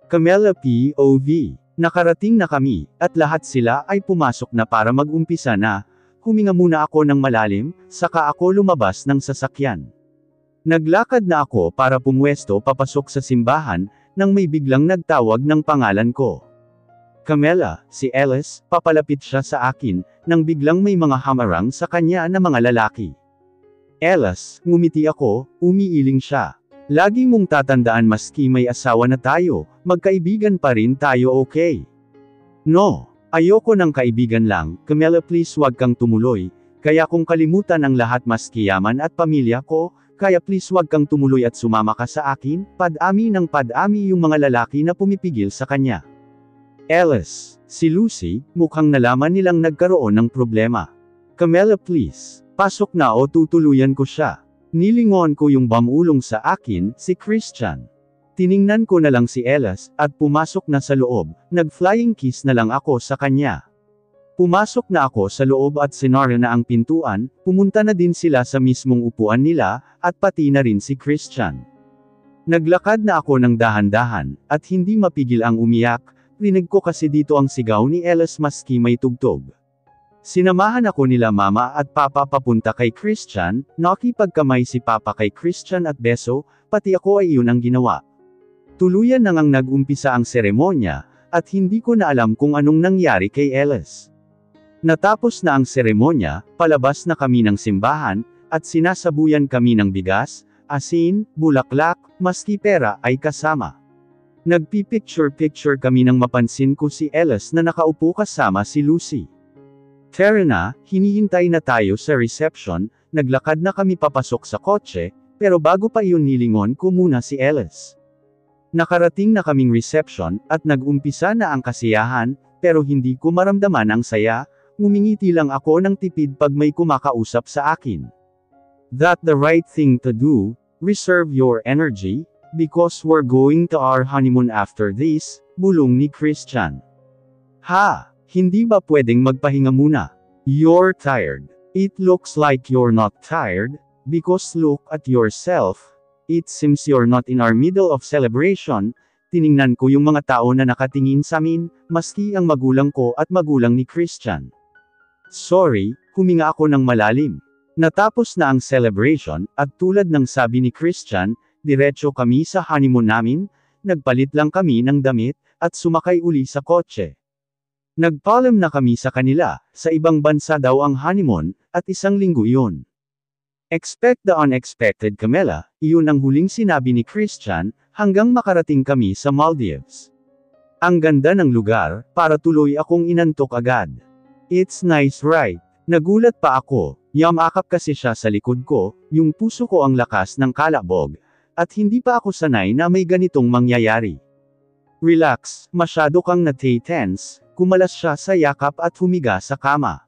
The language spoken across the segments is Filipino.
Camella POV. Nakarating na kami, at lahat sila ay pumasok na para mag-umpisa na. Huminga muna ako ng malalim, saka ako lumabas ng sasakyan. Naglakad na ako para pumwesto papasok sa simbahan, nang may biglang nagtawag ng pangalan ko. Camella, si Ellis, papalapit siya sa akin, nang biglang may mga hamarang sa kanya na mga lalaki. Ellis, ngumiti ako, umiiling siya. Lagi mong tatandaan maski may asawa na tayo, magkaibigan pa rin tayo, okay? No, ayoko ng kaibigan lang, Camella please wag kang tumuloy, kaya kung kalimutan ang lahat maski yaman at pamilya ko, kaya please wag kang tumuloy at sumama ka sa akin, padami ng padami yung mga lalaki na pumipigil sa kanya. Ellis, si Lucy, mukhang nalaman nilang nagkaroon ng problema. Camella please, pasok na o tutuluyan ko siya. Nilingon ko yung bamulong sa akin, si Christian. Tiningnan ko na lang si Ellis, at pumasok na sa loob, nag-flying kiss na lang ako sa kanya. Pumasok na ako sa loob at sinara na ang pintuan, pumunta na din sila sa mismong upuan nila, at pati na rin si Christian. Naglakad na ako ng dahan-dahan, at hindi mapigil ang umiyak, rinig ko kasi dito ang sigaw ni Ellis maski may tugtog. Sinamahan ako nila mama at papa papunta kay Christian, nakipagkamay si papa kay Christian at beso, pati ako ay iyon ang ginawa. Tuluyan nang nag-umpisa ang seremonya, at hindi ko na alam kung anong nangyari kay Ellis. Natapos na ang seremonya, palabas na kami ng simbahan, at sinasabuyan kami ng bigas, asin, bulaklak, maski pera ay kasama. Nagpipicture-picture kami nang mapansin ko si Ellis na nakaupo kasama si Lucy. Tara na, hinihintay na tayo sa reception, naglakad na kami papasok sa kotse, pero bago pa iyon nilingon ko muna si Ellis. Nakarating na kaming reception, at nag-umpisa na ang kasiyahan, pero hindi ko maramdaman ang saya, ngumingiti lang ako ng tipid pag may kumakausap sa akin. That the right thing to do, reserve your energy, because we're going to our honeymoon after this, bulong ni Christian. Ha! Hindi ba pwedeng magpahinga muna? You're tired. It looks like you're not tired, because look at yourself. It seems you're not in our middle of celebration. Tiningnan ko yung mga tao na nakatingin sa amin, maski ang magulang ko at magulang ni Christian. Sorry, huminga ako ng malalim. Natapos na ang celebration, at tulad ng sabi ni Christian, diretso kami sa honeymoon namin, nagpalit lang kami ng damit, at sumakay uli sa kotse. Nagpaalam na kami sa kanila, sa ibang bansa daw ang honeymoon, at 1 linggo iyon. Expect the unexpected Camella, iyon ang huling sinabi ni Christian, hanggang makarating kami sa Maldives. Ang ganda ng lugar, para tuloy akong inantok agad. It's nice right? Nagulat pa ako, yamakap kasi siya sa likod ko, yung puso ko ang lakas ng kalabog, at hindi pa ako sanay na may ganitong mangyayari. Relax, masyado kang na-tense. Kumalas siya sa yakap at humiga sa kama.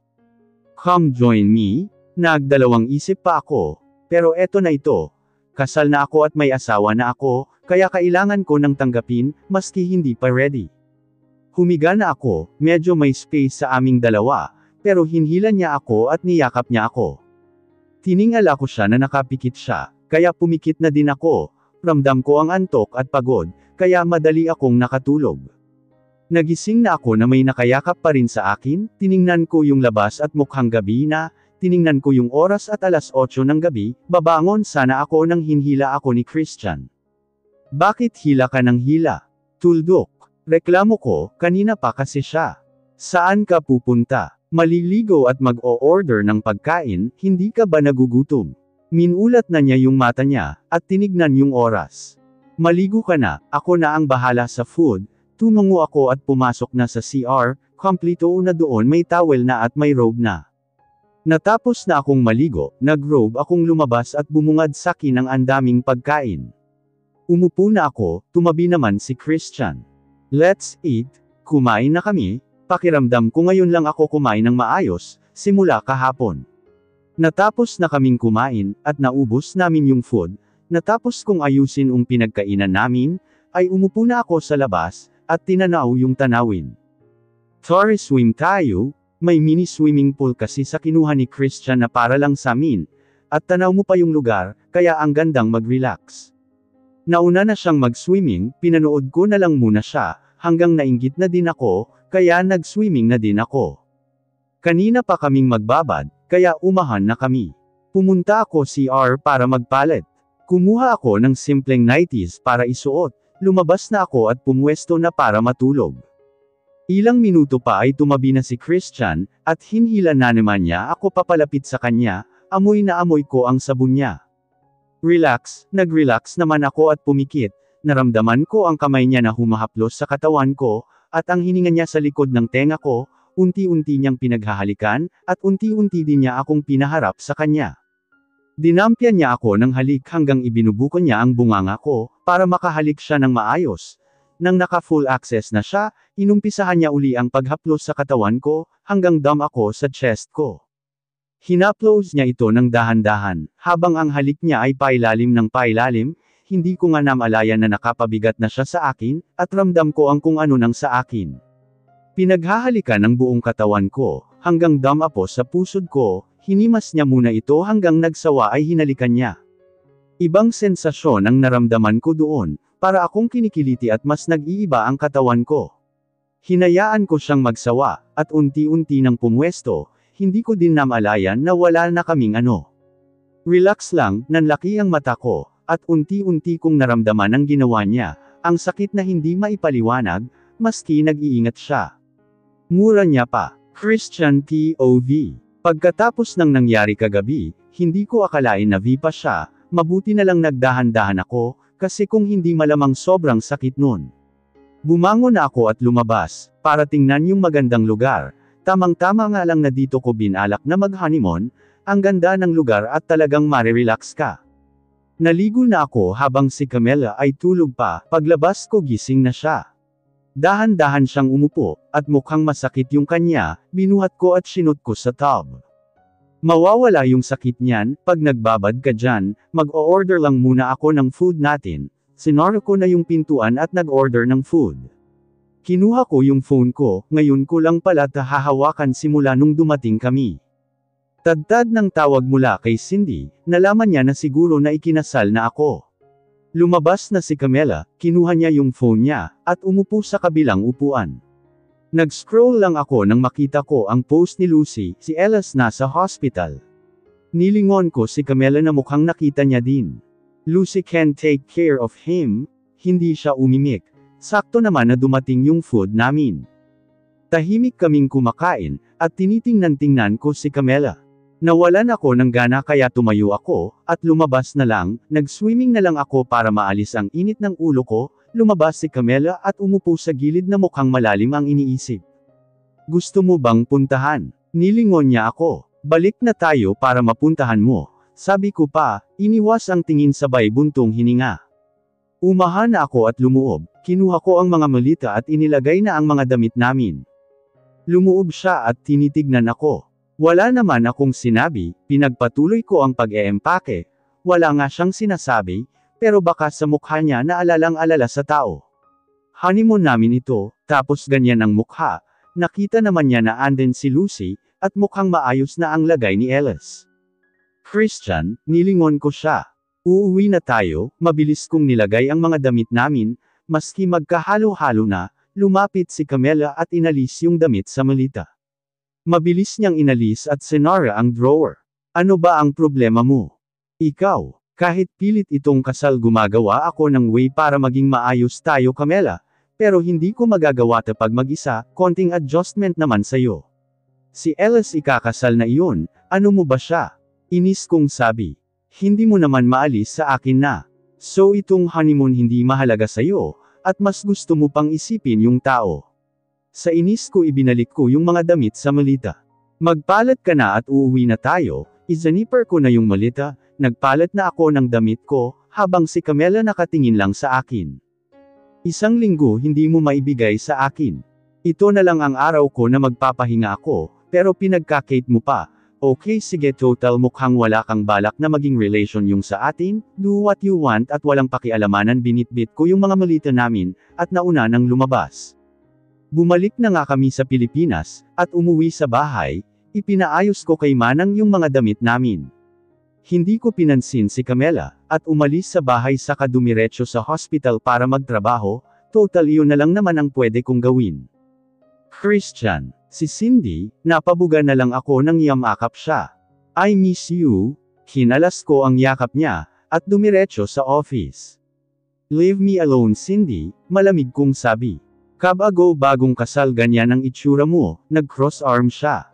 Come join me? Nagdalawang isip pa ako, pero eto na ito. Kasal na ako at may asawa na ako, kaya kailangan ko nang tanggapin, maski hindi pa ready. Humiga na ako, medyo may space sa aming dalawa, pero hinhila niya ako at niyakap niya ako. Tiningala ko siya na nakapikit siya, kaya pumikit na din ako, ramdam ko ang antok at pagod, kaya madali akong nakatulog. Nagising na ako na may nakayakap pa rin sa akin, tiningnan ko yung labas at mukhang gabi na, tiningnan ko yung oras at 8:00 ng gabi, babangon sana ako nang hinhila ako ni Christian. Bakit hila ka ng hila? Tuldok. Reklamo ko, kanina pa kasi siya. Saan ka pupunta? Maliligo at mag-o-order ng pagkain, hindi ka ba nagugutom? Minulat na niya yung mata niya, at tinignan yung oras. Maligo ka na, ako na ang bahala sa food. Tumungo ako at pumasok na sa CR, kompleto na doon may towel na at may robe na. Natapos na akong maligo, nag-robe akong lumabas at bumungad sa akin ang andaming pagkain. Umupo na ako, tumabi naman si Christian. Let's eat, kumain na kami, pakiramdam ko ngayon lang ako kumain ng maayos, simula kahapon. Natapos na kaming kumain, at naubos namin yung food, natapos kong ayusin ang pinagkainan namin, ay umupo na ako sa labas, at tinanaw yung tanawin. Tara swim tayo, may mini swimming pool kasi sa kinuha ni Christian na para lang sa amin, at tanaw mo pa yung lugar, kaya ang gandang mag-relax. Nauna na siyang mag-swimming, pinanood ko na lang muna siya, hanggang nainggit na din ako, kaya nag-swimming na din ako. Kanina pa kaming magbabad, kaya umahan na kami. Pumunta ako CR para magpalit. Kumuha ako ng simpleng nighties para isuot, lumabas na ako at pumwesto na para matulog. Ilang minuto pa ay tumabi na si Christian, at hinhila na naman niya ako papalapit sa kanya, amoy na amoy ko ang sabon niya. Nag-relax naman ako at pumikit, naramdaman ko ang kamay niya na humahaplos sa katawan ko, at ang hininga niya sa likod ng tenga ko, unti-unti niyang pinaghahalikan, at unti-unti din niya akong pinaharap sa kanya. Dinampyan niya ako ng halik hanggang ibinubuko niya ang bunganga ko, para makahalik siya ng maayos. Nang naka-full access na siya, inumpisahan niya uli ang paghaplos sa katawan ko, hanggang dam ako sa chest ko. Hinaplos niya ito ng dahan-dahan, habang ang halik niya ay pailalim ng pailalim, hindi ko nga namalayan na nakapabigat na siya sa akin, at ramdam ko ang kung ano nang sa akin. Pinaghahalikan ang buong katawan ko, hanggang dam ako sa pusod ko, hinimas niya muna ito hanggang nagsawa ay hinalikan niya. Ibang sensasyon ang naramdaman ko doon, para akong kinikiliti at mas nag-iiba ang katawan ko. Hinayaan ko siyang magsawa, at unti-unti nang pumwesto, hindi ko din namalayan na wala na kaming ano. Relax lang, nanlaki ang mata ko, at unti-unti kong naramdaman ang ginawa niya, ang sakit na hindi maipaliwanag, maski nag-iingat siya. Mura niya pa, Christian POV. Pagkatapos ng nangyari kagabi, hindi ko akalain na V pa siya, mabuti na lang nagdahan-dahan ako, kasi kung hindi malamang sobrang sakit nun. Bumangon na ako at lumabas, para tingnan yung magandang lugar, tamang-tama nga lang na dito ko binalak na mag-honeymoon, ang ganda ng lugar at talagang marirelax ka. Naligo na ako habang si Camela ay tulog pa, paglabas ko gising na siya. Dahan-dahan siyang umupo, at mukhang masakit yung kanya, binuhat ko at sinot ko sa tub. Mawawala yung sakit niyan, pag nagbabad ka dyan, mag-o-order lang muna ako ng food natin. Sinara ko na yung pintuan at nag-order ng food. Kinuha ko yung phone ko, ngayon ko lang pala hahawakan simula nung dumating kami. Tadtad ng tawag mula kay Cindy, nalaman niya na siguro na ikinasal na ako. Lumabas na si Camela, kinuha niya yung phone niya, at umupo sa kabilang upuan. Nag-scroll lang ako nang makita ko ang post ni Lucy, si Ellis nasa hospital. Nilingon ko si Camela na mukhang nakita niya din. Lucy can take care of him, hindi siya umimik. Sakto naman na dumating yung food namin. Tahimik kaming kumakain, at tinitingnan-tingnan ko si Camela. Nawalan ako ng gana kaya tumayo ako, at lumabas na lang, nag-swimming na lang ako para maalis ang init ng ulo ko. Lumabas si Camela at umupo sa gilid na mukhang malalim ang iniisip. Gusto mo bang puntahan? Nilingon niya ako. Balik na tayo para mapuntahan mo. Sabi ko pa, iniwas ang tingin sabay buntong hininga. Umahan na ako at lumuob, kinuha ko ang mga malita at inilagay na ang mga damit namin. Lumuob siya at tinitignan ako. Wala naman akong sinabi, pinagpatuloy ko ang pag-eempake. Wala nga siyang sinasabi, pero baka sa mukha niya naalalang-alala sa tao. Honeymoon namin ito, tapos ganyan ang mukha, nakita naman niya na anden si Lucy, at mukhang maayos na ang lagay ni Ellis. Christian, nilingon ko siya. Uuwi na tayo, mabilis kong nilagay ang mga damit namin, maski magkahalo-halo na, lumapit si Camela at inalis yung damit sa malita. Mabilis niyang inalis at sinara ang drawer. Ano ba ang problema mo? Ikaw. Kahit pilit itong kasal gumagawa ako ng way para maging maayos tayo Camela, pero hindi ko magagawa pag mag-isa, konting adjustment naman sa'yo. Si Ellis ikakasal na iyon, ano mo ba siya? Inis kong sabi. Hindi mo naman maalis sa akin na. So itong honeymoon hindi mahalaga sa'yo, at mas gusto mo pang isipin yung tao. Sa inis ko ibinalik ko yung mga damit sa malita. Magpalat ka na at uuwi na tayo, izaniper ko na yung malita. Nagpalat na ako ng damit ko, habang si Camela nakatingin lang sa akin. 1 linggo hindi mo maibigay sa akin. Ito na lang ang araw ko na magpapahinga ako, pero pinagkakate mo pa. Okay sige total mukhang wala kang balak na maging relation yung sa atin, do what you want at walang pakialamanan binitbit ko yung mga malita namin, at nauna nang lumabas. Bumalik na nga kami sa Pilipinas, at umuwi sa bahay, ipinaayos ko kay Manang yung mga damit namin. Hindi ko pinansin si Camela, at umalis sa bahay saka dumiretso sa hospital para magtrabaho, total iyon na lang naman ang pwede kong gawin. Christian, si Cindy, napabuga na lang ako nang yamakap siya. I miss you, kinalas ko ang yakap niya, at dumiretso sa office. Leave me alone Cindy, malamig kong sabi. Kabago bagong kasal ganyan ang itsura mo, nag-cross arm siya.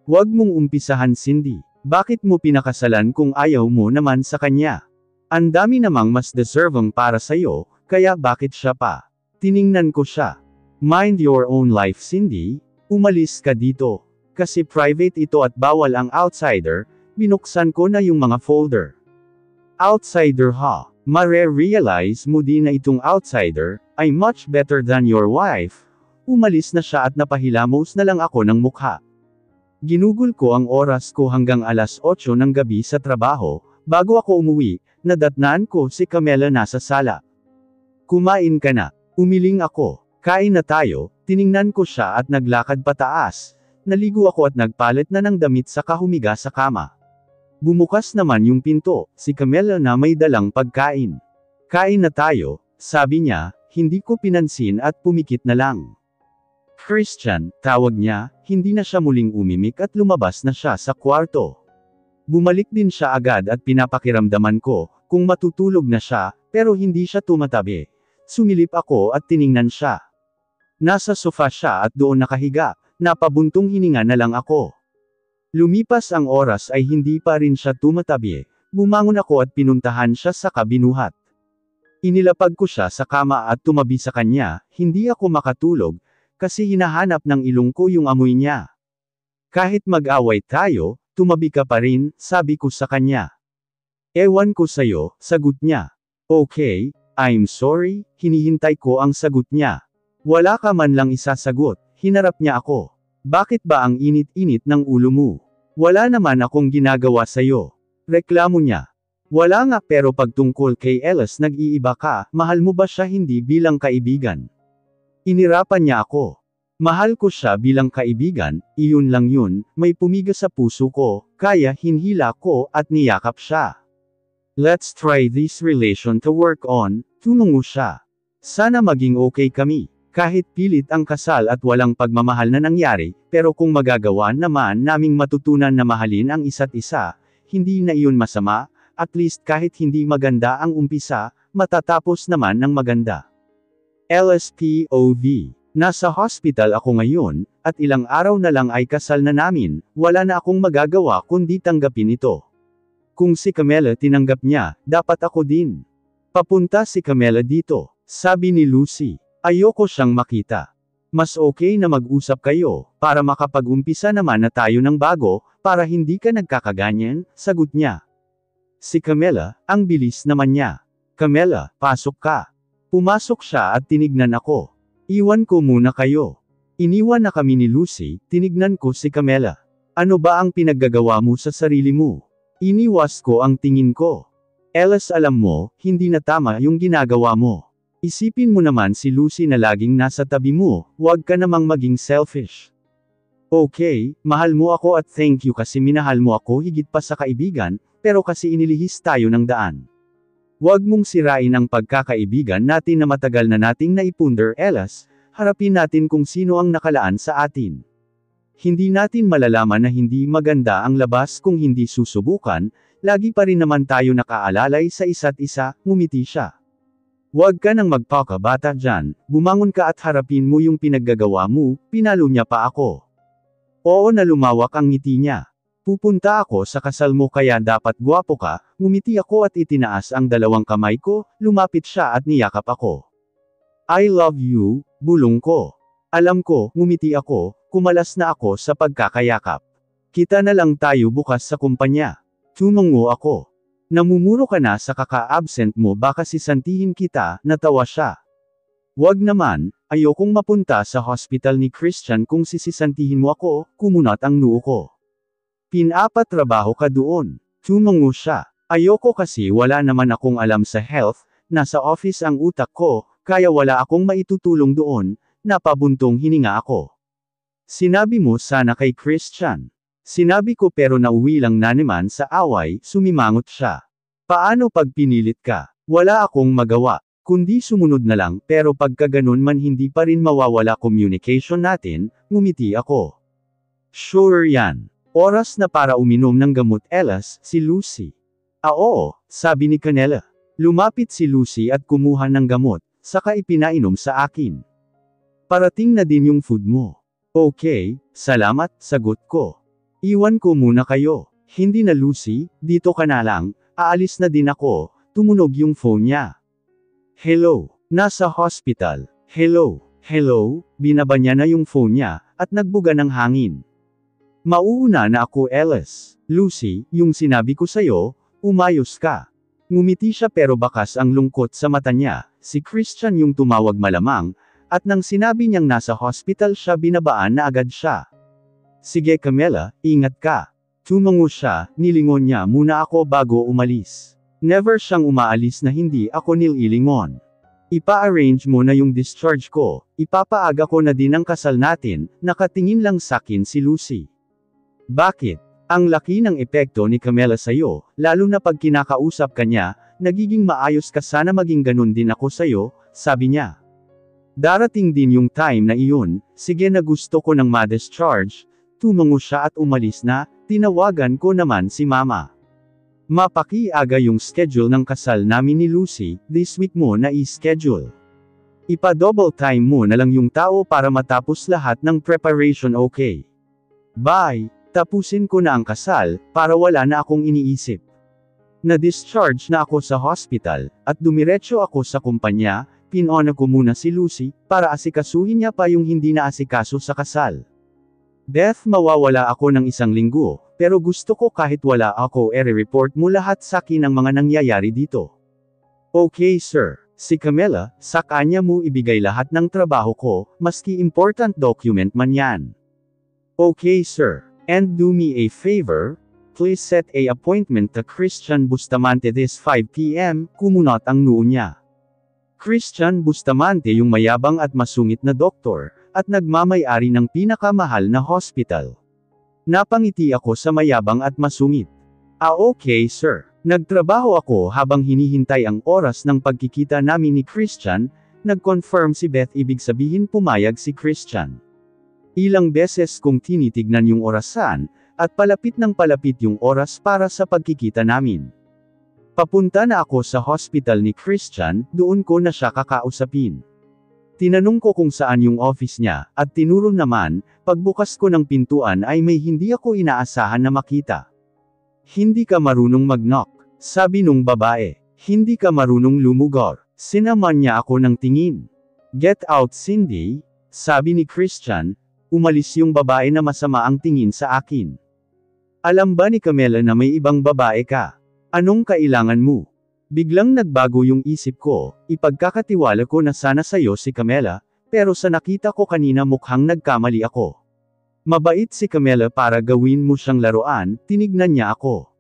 Huwag mong umpisahan Cindy. Bakit mo pinakasalan kung ayaw mo naman sa kanya? Ang dami namang mas deserving para sa'yo, kaya bakit siya pa? Tiningnan ko siya. Mind your own life Cindy, umalis ka dito. Kasi private ito at bawal ang outsider, binuksan ko na yung mga folder. Outsider ha? Mare-realize mo din na itong outsider, ay much better than your wife. Umalis na siya at napahilamos na lang ako ng mukha. Ginugol ko ang oras ko hanggang alas 8 ng gabi sa trabaho, bago ako umuwi, nadatnaan ko si Camela nasa sala. Kumain ka na. Umiling ako. Kain na tayo, tiningnan ko siya at naglakad pataas. Naligo ako at nagpalit na ng damit saka humiga sa kama. Bumukas naman yung pinto, si Camela na may dalang pagkain. Kain na tayo, sabi niya, hindi ko pinansin at pumikit na lang. Christian, tawag niya, hindi na siya muling umimik at lumabas na siya sa kwarto. Bumalik din siya agad at pinapakiramdaman ko, kung matutulog na siya, pero hindi siya tumatabi. Sumilip ako at tiningnan siya. Nasa sofa siya at doon nakahiga, napabuntong hininga na lang ako. Lumipas ang oras ay hindi pa rin siya tumatabi, bumangon ako at pinuntahan siya sa kabinuhat. Inilapag ko siya sa kama at tumabi sa kanya, hindi ako makatulog, kasi hinahanap ng ilong ko yung amoy niya. Kahit mag-away tayo, tumabi ka pa rin, sabi ko sa kanya. Ewan ko sa'yo, sagot niya. Okay, I'm sorry, hinihintay ko ang sagot niya. Wala ka man lang isasagot, hinarap niya ako. Bakit ba ang init-init ng ulo mo? Wala naman akong ginagawa sa'yo. Reklamo niya. Wala nga pero pagtungkol kay Ellis nag-iiba ka, mahal mo ba siya hindi bilang kaibigan? Inirapan niya ako. Mahal ko siya bilang kaibigan, iyon lang yun, may pumiga sa puso ko, kaya hinhila ko at niyakap siya. Let's try this relation to work on, tumungo siya. Sana maging okay kami, kahit pilit ang kasal at walang pagmamahal na nangyari, pero kung magagawa naman naming matutunan na mahalin ang isa't isa, hindi na iyon masama, at least kahit hindi maganda ang umpisa, matatapos naman ng maganda. LSPOV. Nasa hospital ako ngayon, at ilang araw na lang ay kasal na namin, wala na akong magagawa kundi tanggapin ito. Kung si Camela tinanggap niya, dapat ako din. Papunta si Camela dito, sabi ni Lucy. Ayoko siyang makita. Mas okay na mag-usap kayo, para makapag-umpisa naman na tayo ng bago, para hindi ka nagkakaganyan, sagot niya. Si Camela, ang bilis naman niya. Camela, pasok ka. Pumasok siya at tinignan ako. Iwan ko muna kayo. Iniwan na kami ni Lucy, tinignan ko si Camela. Ano ba ang pinaggagawa mo sa sarili mo? Iniwas ko ang tingin ko. Ellis alam mo, hindi na tama yung ginagawa mo. Isipin mo naman si Lucy na laging nasa tabi mo, huwag ka namang maging selfish. Okay, mahal mo ako at thank you kasi minahal mo ako higit pa sa kaibigan, pero kasi inilihis tayo ng daan. Huwag mong sirain ang pagkakaibigan natin na matagal na nating naipundar Ellis, harapin natin kung sino ang nakalaan sa atin. Hindi natin malalaman na hindi maganda ang labas kung hindi susubukan, lagi pa rin naman tayo nakaalalay sa isa't isa, ngumiti siya. Huwag ka nang magpakabata dyan, bumangon ka at harapin mo yung pinaggagawa mo, pinalo niya pa ako. Oo na lumawak ang ngiti niya. Pupunta ako sa kasal mo kaya dapat gwapo ka, ngumiti ako at itinaas ang dalawang kamay ko, lumapit siya at niyakap ako. I love you, bulong ko. Alam ko, ngumiti ako, kumalas na ako sa pagkakayakap. Kita na lang tayo bukas sa kumpanya. Tumungo ako. Namumuro ka na sa kaka-absent mo baka sisantihin kita, natawa siya. Wag naman, ayokong mapunta sa hospital ni Christian kung sisisantihin mo ako, kumunat ang noo ko. Pinapatrabaho ka doon. Tumungo siya. Ayoko kasi wala naman akong alam sa health, nasa office ang utak ko, kaya wala akong maitutulong doon, napabuntong hininga ako. Sinabi mo sana kay Christian. Sinabi ko pero nauwi lang na naman sa away, sumimangot siya. Paano pag pinilit ka? Wala akong magawa, kundi sumunod na lang pero pagka ganun man hindi pa rin mawawala communication natin, ngumiti ako. Sure yan. Oras na para uminom ng gamot Elas, si Lucy. Oo, sabi ni Canela. Lumapit si Lucy at kumuha ng gamot, saka ipinainom sa akin. Parating na din yung food mo. Okay, salamat, sagot ko. Iwan ko muna kayo. Hindi na Lucy, dito ka na lang, aalis na din ako, tumunog yung phone niya. Hello, nasa hospital. Hello, binaba niya na yung phone niya, at nagbuga ng hangin. Mauuna na ako Elas. Lucy, yung sinabi ko sa'yo, umayos ka. Ngumiti siya pero bakas ang lungkot sa mata niya, si Christian yung tumawag malamang, at nang sinabi niyang nasa hospital siya binabaan na agad siya. Sige Camela, ingat ka. Tumango siya, nilingon niya muna ako bago umalis. Never siyang umaalis na hindi ako nililingon. Ipa-arrange mo na yung discharge ko, ipapaaga ko na din ang kasal natin, nakatingin lang sakin si Lucy. Bakit? Ang laki ng epekto ni Camela sa'yo, lalo na pag kinakausap ka niya, nagiging maayos ka sana maging ganun din ako sa'yo, sabi niya. Darating din yung time na iyon, sige na gusto ko ng ma-discharge. Tumango siya at umalis na, tinawagan ko naman si Mama. Mapakiaga yung schedule ng kasal namin ni Lucy, this week mo na i-schedule. Ipa-double time mo na lang yung tao para matapos lahat ng preparation okay. Bye, tapusin ko na ang kasal, para wala na akong iniisip. Na-discharge na ako sa hospital, at dumiretso ako sa kumpanya, pinona ko muna si Lucy, para asikasuhin niya pa yung hindi na asikaso sa kasal. Death mawawala ako ng 1 linggo, pero gusto ko kahit wala ako report mo lahat sa akin ang mga nangyayari dito. Okay sir, si Camela, sa kanya mo ibigay lahat ng trabaho ko, maski important document man yan. Okay sir, and do me a favor, please set a appointment to Christian Bustamante this 5 p.m, kumunot ang noo niya. Christian Bustamante yung mayabang at masungit na doktor, at nagmamay-ari ng pinakamahal na hospital. Napangiti ako sa mayabang at masungit. Okay sir. Nagtrabaho ako habang hinihintay ang oras ng pagkikita namin ni Christian, nag-confirm si Beth ibig sabihin pumayag si Christian. Ilang beses kong tinitignan yung orasan, at palapit ng palapit yung oras para sa pagkikita namin. Papunta na ako sa hospital ni Christian, doon ko na siya kakausapin. Tinanong ko kung saan yung office niya, at tinuro naman, pagbukas ko ng pintuan ay may hindi ako inaasahan na makita. Hindi ka marunong mag-knock, sabi nung babae. Hindi ka marunong lumugor. Sinaman niya ako ng tingin. Get out Cindy, sabi ni Christian, umalis yung babae na masama ang tingin sa akin. Alam ba ni Camela na may ibang babae ka? Anong kailangan mo? Biglang nagbago yung isip ko, ipagkakatiwala ko na sana sayo si Camela, pero sa nakita ko kanina mukhang nagkamali ako. Mabait si Camela para gawin mo siyang laruan, tinignan niya ako.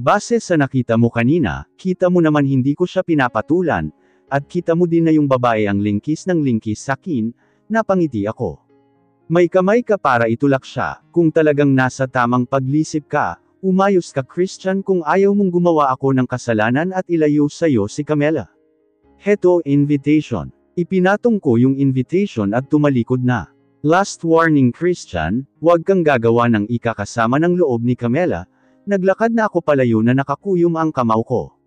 Base sa nakita mo kanina, kita mo naman hindi ko siya pinapatulan, at kita mo din na yung babae ang lingkis ng lingkis sa akin, napangiti ako. May kamay ka para itulak siya, kung talagang nasa tamang paglisip ka, umayos ka Christian kung ayaw mong gumawa ako ng kasalanan at ilayo sa'yo si Camela. Heto invitation. Ipinatong ko yung invitation at tumalikod na. Last warning Christian, huwag kang gagawa ng ikakasama ng loob ni Camela, naglakad na ako palayo na nakakuyom ang kamao ko.